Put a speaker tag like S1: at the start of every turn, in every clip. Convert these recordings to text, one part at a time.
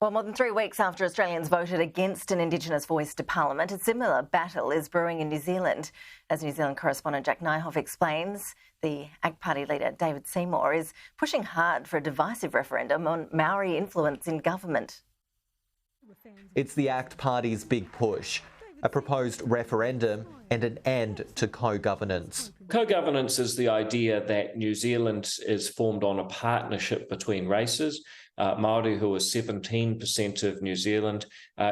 S1: Well, more than 3 weeks after Australians voted against an Indigenous voice to Parliament, a similar battle is brewing in New Zealand. As New Zealand correspondent Jack Nyhoff explains, the ACT Party leader David Seymour is pushing hard for a divisive referendum on Māori influence in government.
S2: It's the ACT Party's big push, a proposed referendum and an end to co-governance.
S3: Co-governance is the idea that New Zealand is formed on a partnership between races. Māori, who are 17% of New Zealand,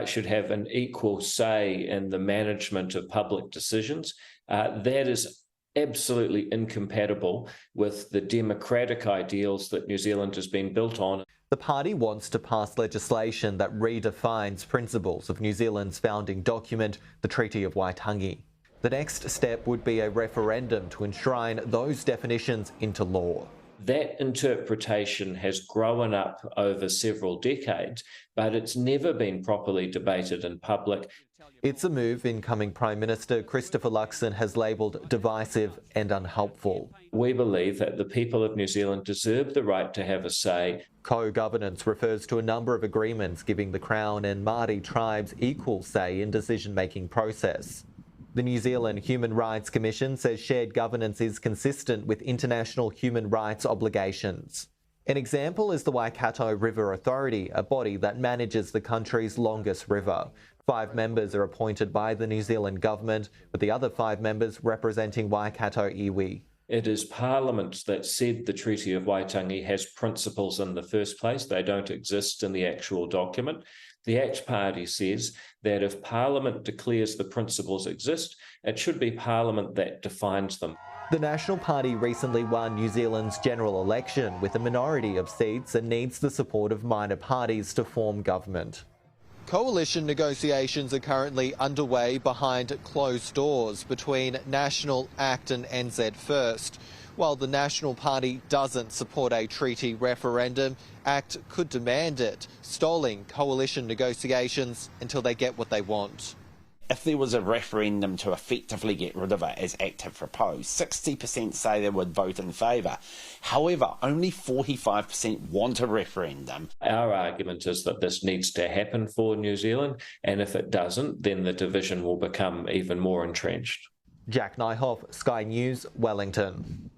S3: should have an equal say in the management of public decisions. That is absolutely incompatible with the democratic ideals that New Zealand has been built on.
S2: The party wants to pass legislation that redefines principles of New Zealand's founding document, the Treaty of Waitangi. The next step would be a referendum to enshrine those definitions into law.
S3: That interpretation has grown up over several decades, but it's never been properly debated in public.
S2: It's a move incoming Prime Minister Christopher Luxon has labelled divisive and unhelpful.
S3: We believe that the people of New Zealand deserve the right to have a say.
S2: Co-governance refers to a number of agreements giving the Crown and Māori tribes equal say in decision-making process. The New Zealand Human Rights Commission says shared governance is consistent with international human rights obligations. An example is the Waikato River Authority, a body that manages the country's longest river. 5 members are appointed by the New Zealand government, with the other 5 members representing Waikato iwi.
S3: It is Parliament that said the Treaty of Waitangi has principles in the first place. They don't exist in the actual document. The ACT Party says that if Parliament declares the principles exist, it should be Parliament that defines them.
S2: The National Party recently won New Zealand's general election with a minority of seats and needs the support of minor parties to form government. Coalition negotiations are currently underway behind closed doors between National, ACT and NZ First. While the National Party doesn't support a treaty referendum, ACT could demand it, stalling coalition negotiations until they get what they want.
S4: If there was a referendum to effectively get rid of it, as ACT have proposed, 60% say they would vote in favour. However, only 45% want a referendum.
S3: Our argument is that this needs to happen for New Zealand, and if it doesn't, then the division will become even more entrenched.
S2: Jack Nyhoff, Sky News, Wellington.